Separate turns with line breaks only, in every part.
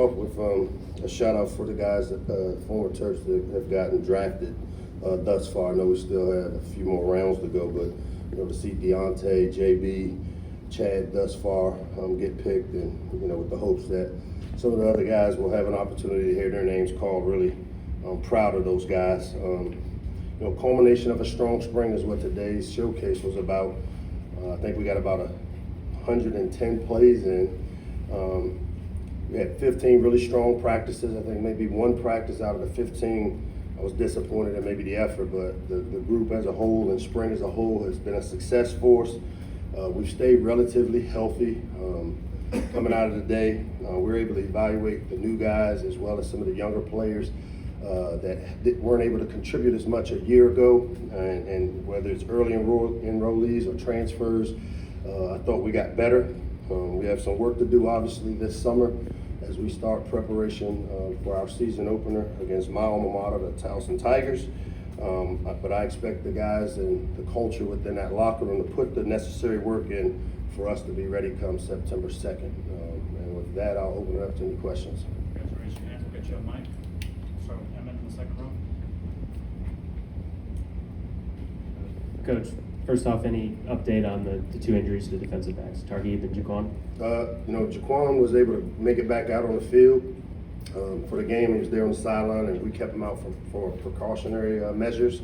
off with a shout out for the guys, former Terps that have gotten drafted thus far. I know we still have a few more rounds to go, but to see Deontay, JB, Chad thus far get picked, and with the hopes that some of the other guys will have an opportunity to hear their names called. Really proud of those guys. Culmination of a strong spring is what today's showcase was about. I think we got about 110 plays in. We had 15 really strong practices. I think maybe one practice out of the 15 I was disappointed in maybe the effort, but the group as a whole and spring as a whole has been a success for us. We've stayed relatively healthy coming out of the day. We're able to evaluate the new guys as well as some of the younger players that weren't able to contribute as much a year ago, and whether it's early enrollees or transfers, I thought we got better. We have some work to do obviously this summer as we start preparation for our season opener against my alma mater, the Towson Tigers. But I expect the guys and the culture within that locker room to put the necessary work in for us to be ready come September 2nd. And with that, I'll open it up to any questions.
You guys raise your hands. We'll get you a mic. Start with Emmett in the second row.
Coach, first off, any update on the two injuries to the defensive backs, Tarheeb and Jaquan?
Jaquan was able to make it back out on the field for the game. He was there on the sideline, and we kept him out for precautionary measures,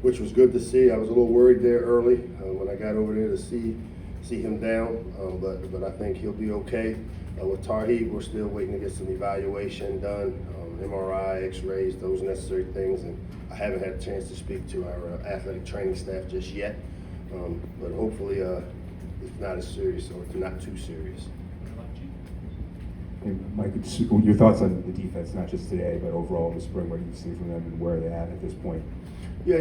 which was good to see. I was a little worried there early when I got over there to see him down, but I think he'll be okay. With Tarheeb, we're still waiting to get some evaluation done, MRI, X-rays, those necessary things, and I haven't had a chance to speak to our athletic training staff just yet, but hopefully it's not as serious or it's not too serious.
Hey, Mike, your thoughts on the defense, not just today, but overall in the spring, what you've seen from them and where they're at this point?
Yeah,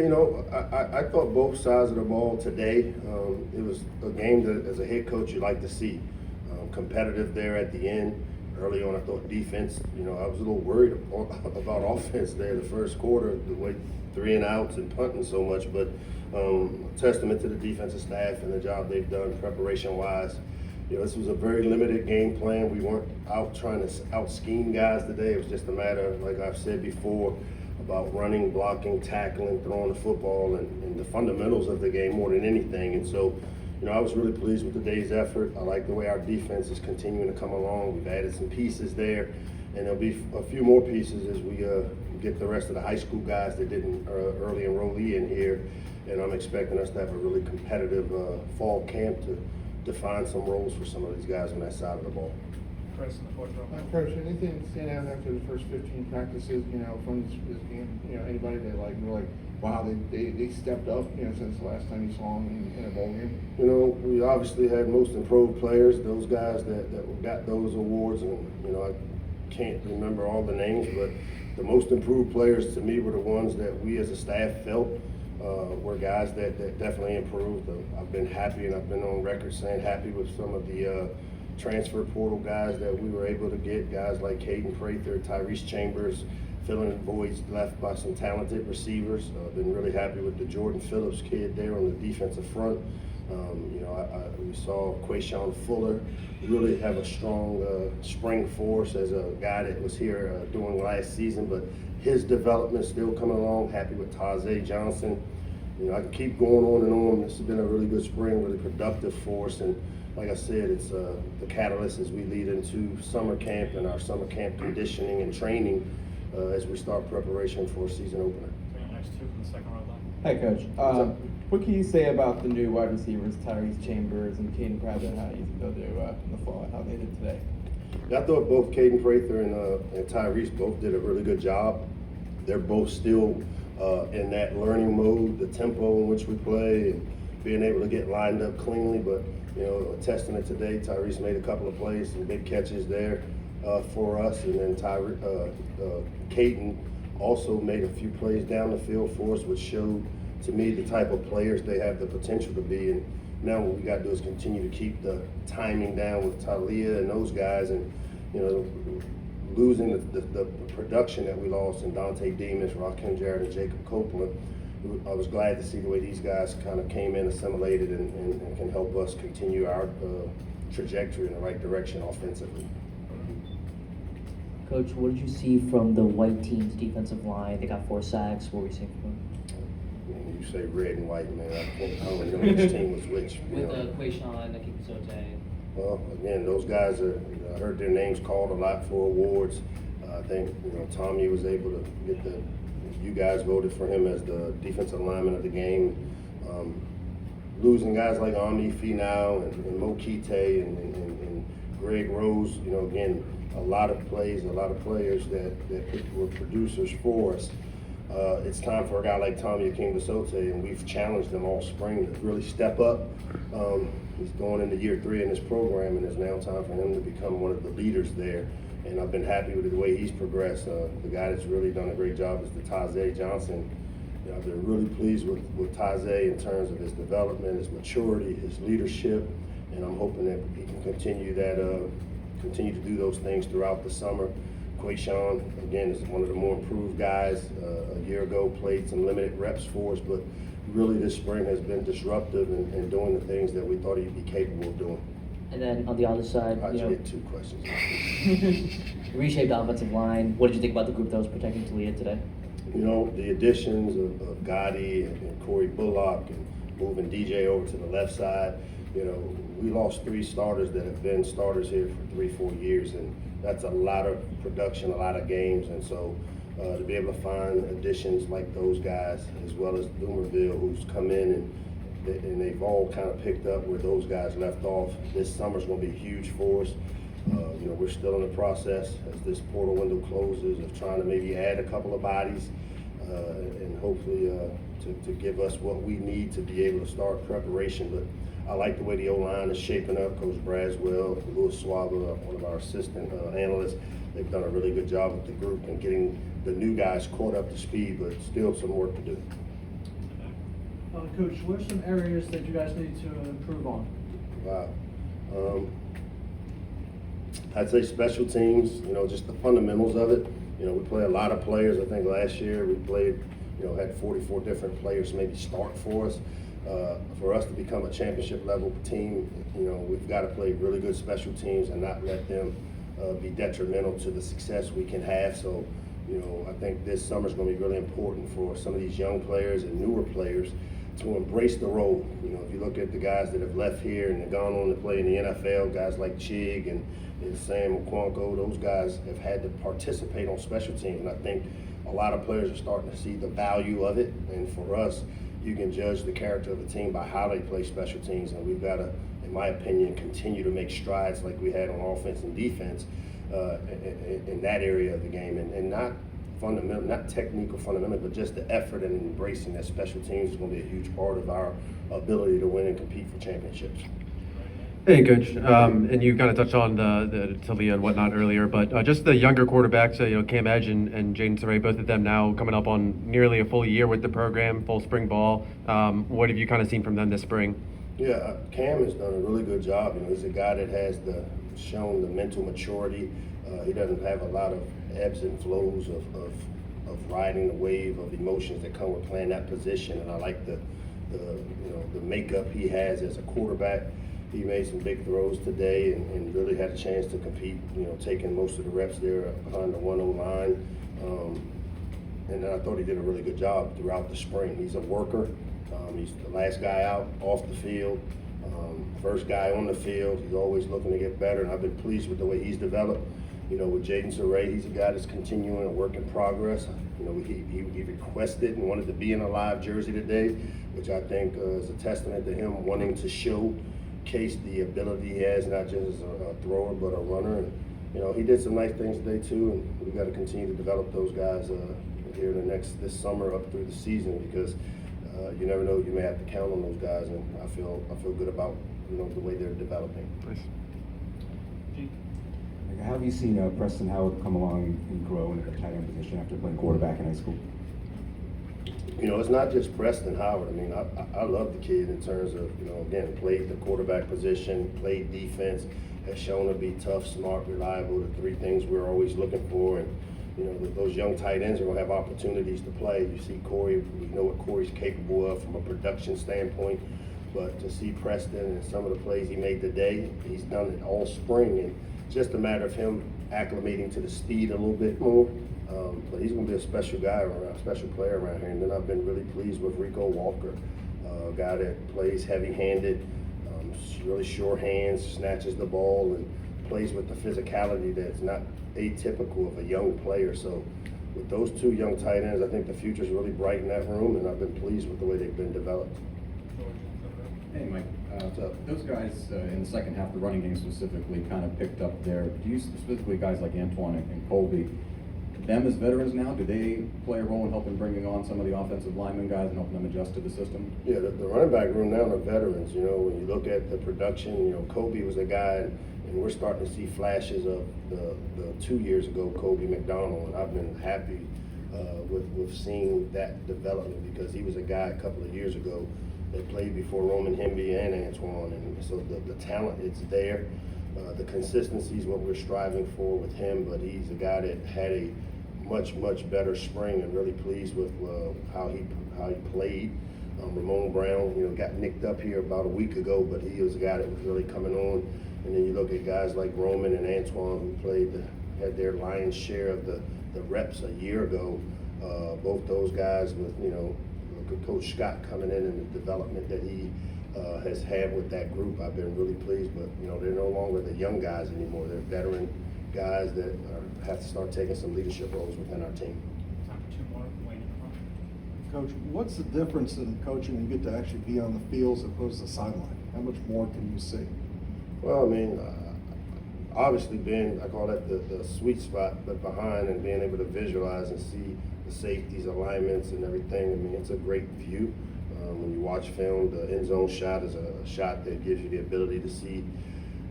I thought both sides of the ball today, it was a game that as a head coach you like to see. Competitive there at the end. Early on I thought defense, I was a little worried about offense there the first quarter, the way 3 and outs and punting so much, but testament to the defensive staff and the job they've done preparation-wise. This was a very limited game plan. We weren't out trying to out-scheme guys today. It was just a matter, like I've said before, about running, blocking, tackling, throwing the football, and the fundamentals of the game more than anything. And so, I was really pleased with today's effort. I like the way our defense is continuing to come along. We've added some pieces there, and there'll be a few more pieces as we get the rest of the high school guys that didn't early enrollee in here. And I'm expecting us to have a really competitive fall camp to define some roles for some of these guys on that side of the ball.
Chris in the fourth row.
Coach, anything stand out after the first 15 practices, from this game? Anybody that were like, wow, they stepped up, since the last time you saw them in a bowl game?
We obviously had most improved players, those guys that got those awards, and I can't remember all the names, but the most improved players to me were the ones that we as a staff felt were guys that definitely improved. I've been happy, and I've been on record saying happy with some of the transfer portal guys that we were able to get, guys like Caden Prather, Tyrese Chambers, filling in voids left by some talented receivers. I've been really happy with the Jordan Phillips kid there on the defensive front. We saw Quayshawn Fuller really have a strong spring force as a guy that was here during last season, but his development still coming along. Happy with Tajay Johnson. I can keep going on and on. This has been a really good spring, really productive for us, and like I said, it's the catalyst as we lead into summer camp and our summer camp conditioning and training as we start preparation for a season opener.
Next two from the second row left.
Hi, Coach. What can you say about the new wide receivers, Tyrese Chambers and Caden Prather, and how you think they'll do in the fall and how they did today?
Yeah, I thought both Caden Prather and Tyrese both did a really good job. They're both still in that learning mode, the tempo in which we play, and being able to get lined up cleanly. But a testament today, Tyrese made a couple of plays, some big catches there for us, and then Caden also made a few plays down the field for us, which showed to me the type of players they have the potential to be. And now what we got to do is continue to keep the timing down with Talia and those guys, and losing the production that we lost in Dante Demas, Rakim Jarrett, and Jacob Copeland. I was glad to see the way these guys kind of came in, assimilated, and can help us continue our trajectory in the right direction offensively.
Coach, what did you see from the white team's defensive line? They got 4 sacks. What were you seeing from them?
When you say red and white, man, I don't know which team was which.
With Quayshawn, Akeem Sote.
Well, again, those guys are, I heard their names called a lot for awards. I think, Tommy was able to get you guys voted for him as the defensive lineman of the game. Losing guys like Ami Finau and Mo Kite and Greg Rose, again, a lot of players that were producers for us. It's time for a guy like Tommy Akeem Sote, and we've challenged him all spring to really step up. He's going into year 3 in this program, and it's now time for him to become one of the leaders there. And I've been happy with the way he's progressed. The guy that's really done a great job is the Taze Johnson. I've been really pleased with Taze in terms of his development, his maturity, his leadership, and I'm hoping that he can continue to do those things throughout the summer. Quayshawn, again, is one of the more improved guys. A year ago, played some limited reps for us, but really this spring has been disruptive and doing the things that we thought he'd be capable of doing.
And then on the other side,
I just get 2 questions.
reshaped offensive line. What did you think about the group that was protecting Talia today?
The additions of Gotti and Corey Bullock and moving DJ over to the left side, we lost 3 starters that have been starters here for 3-4 years, and that's a lot of production, a lot of games, and so to be able to find additions like those guys, as well as Dumerville, who's come in and they've all kind of picked up where those guys left off. This summer's going to be huge for us. We're still in the process as this portal window closes of trying to maybe add a couple of bodies and hopefully to give us what we need to be able to start preparation. But I like the way the O-line is shaping up. Coach Braswell, Louis Swaba, one of our assistant analysts, they've done a really good job with the group and getting the new guys caught up to speed, but still some work to do.
Coach, what are some areas that you guys need to improve on?
Wow. I'd say special teams, just the fundamentals of it. We play a lot of players. I think last year we played, had 44 different players maybe start for us. For us to become a championship level team, we've got to play really good special teams and not let them be detrimental to the success we can have. So, I think this summer is going to be really important for some of these young players and newer players to embrace the role. If you look at the guys that have left here and have gone on to play in the NFL, guys like Chig and Sam Okwanko, those guys have had to participate on special teams. And I think a lot of players are starting to see the value of it. And for us, you can judge the character of a team by how they play special teams. And we've got to, in my opinion, continue to make strides like we had on offense and defense in that area of the game. And not fundamental, not technical fundamental, but just the effort and embracing that special teams is going to be a huge part of our ability to win and compete for championships.
Hey, Coach. And you kind of touched on the Talia and whatnot earlier, but just the younger quarterbacks, Cam Edge and Jaden Saray, both of them now coming up on nearly a full year with the program, full spring ball. What have you kind of seen from them this spring?
Yeah, Cam has done a really good job. He's a guy that has shown the mental maturity. He doesn't have a lot of ebbs and flows of riding the wave of emotions that come with playing that position. And I like the makeup he has as a quarterback. He made some big throws today and really had a chance to compete, taking most of the reps there behind the 1-0 line. And then I thought he did a really good job throughout the spring. He's a worker. He's the last guy out off the field, first guy on the field. He's always looking to get better, and I've been pleased with the way he's developed. With Jaden Saray, he's a guy that's continuing a work in progress. He requested and wanted to be in a live jersey today, which I think is a testament to him wanting to showcase the ability he has, not just as a thrower, but a runner. And, he did some nice things today too, and we've got to continue to develop those guys here in this summer up through the season, because you never know, you may have to count on those guys, and I feel good about the way they're developing.
Nice.
How have you seen Preston Howard come along and grow in the tight end position after playing quarterback in high school?
It's not just Preston Howard. I love the kid in terms of, again, played the quarterback position, played defense, has shown to be tough, smart, reliable, the 3 things we're always looking for. And, those young tight ends are going to have opportunities to play. You see Corey, we know what Corey's capable of from a production standpoint, but to see Preston and some of the plays he made today, he's done it all spring. And just a matter of him acclimating to the speed a little bit more. But he's going to be a special guy around, special player around here. And then I've been really pleased with Rico Walker, a guy that plays heavy-handed, really sure hands, snatches the ball, and plays with the physicality that's not atypical of a young player. So with those two young tight ends, I think the future's really bright in that room, and I've been pleased with the way they've been developed.
Hey, Mike.
What's up?
Those guys in the second half, the running game specifically, kind of picked up there. Do you specifically guys like Antoine and Colby, them as veterans now, do they play a role in helping bringing on some of the offensive lineman guys and helping them adjust to the system?
Yeah, the running back room now are veterans. You know, when you look at the production, you know, Kobe was a guy, and we're starting to see flashes of the 2 years ago Kobe McDonald, and I've been happy with seeing that development, because he was a guy a couple of years ago that played before Roman Hemby and Antoine, and so the talent is there. The consistency is what we're striving for with him, but he's a guy that had a much better spring, and really pleased with how he played. Ramon Brown, you know, got nicked up here about a week ago, but he was a guy that was really coming on. And then you look at guys like Roman and Antoine, who had their lion's share of the reps a year ago. Both those guys with, you know, Coach Scott coming in and the development that he has had with that group, I've been really pleased. But, you know, they're no longer the young guys anymore. They're veteran guys that have to start taking some leadership roles within our team.
Time for two more. Wayne in the front.
Coach, what's the difference in coaching when you get to actually be on the field as opposed to the sideline? How much more can you see?
Well, I mean, obviously being, I call that the sweet spot, but behind, and being able to visualize and see the safeties, alignments, and everything. I mean, it's a great view. When you watch film, the end zone shot is a shot that gives you the ability to see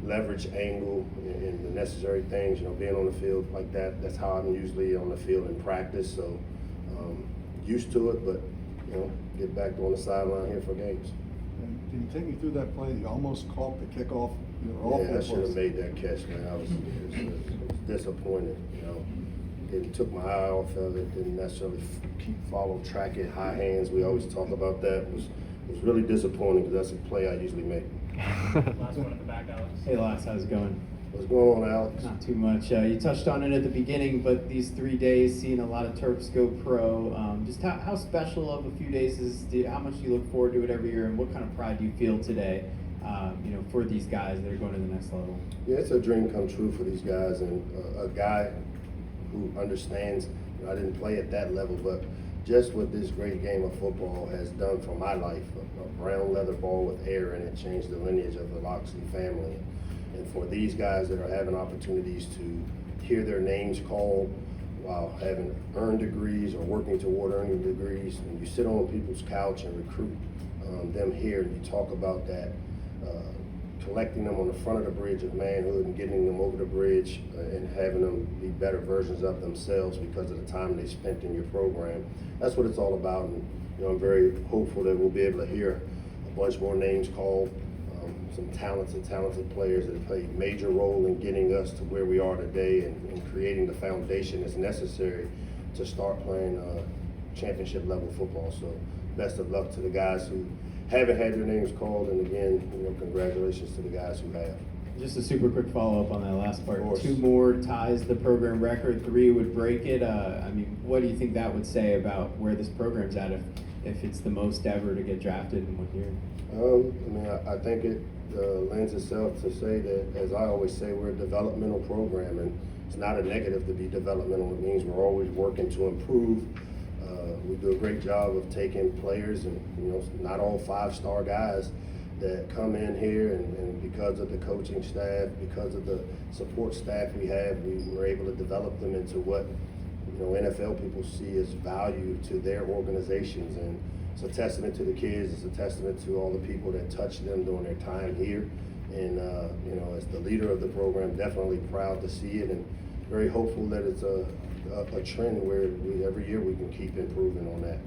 leverage, angle, and the necessary things. You know, being on the field like that, that's how I'm usually on the field in practice. So used to it, but, you know, get back on the sideline here for games.
And can you take me through that play? You almost caught the kickoff. You were awful
Yeah, I should have
close.
made that catch, man. I was disappointed, you know. It took my eye off of it, didn't necessarily track it, high hands. We always talk about that. It was really disappointing, because that's a play I usually make.
Last one at the back, Alex.
Hey, Lars, how's it going?
What's going on, Alex?
Not too much. You touched on it at the beginning, but these 3 days, seeing a lot of Terps go pro, just how special of a few days how much do you look forward to it every year, and what kind of pride do you feel today, you know, for these guys that are going to the next level?
Yeah, it's a dream come true for these guys, and a guy who understands, you know, I didn't play at that level, but just what this great game of football has done for my life, a brown leather ball with air in it changed the lineage of the Locksley family. And for these guys that are having opportunities to hear their names called while having earned degrees or working toward earning degrees, and you sit on people's couch and recruit them here, and you talk about that, collecting them on the front of the bridge of manhood and getting them over the bridge and having them be better versions of themselves because of the time they spent in your program. That's what it's all about. And, you know, I'm very hopeful that we'll be able to hear a bunch more names called, some talented players that have played a major role in getting us to where we are today, and creating the foundation that's necessary to start playing championship level football. So best of luck to the guys who haven't had their names called, and again, you know, congratulations to the guys who have.
Just a super quick follow-up on that last part.
Of course.
2 more ties the program record, 3 would break it. I mean, what do you think that would say about where this program's at if it's the most ever to get drafted in 1 year?
I mean, I think it lends itself to say that, as I always say, we're a developmental program, and it's not a negative to be developmental. It means we're always working to improve. We do a great job of taking players, and, you know, not all 5-star guys that come in here, and because of the coaching staff, because of the support staff we have, we're able to develop them into what, you know, NFL people see as value to their organizations. And it's a testament to the kids. It's a testament to all the people that touch them during their time here. And, you know, as the leader of the program, definitely proud to see it, and very hopeful that it's a trend where every year we can keep improving on that.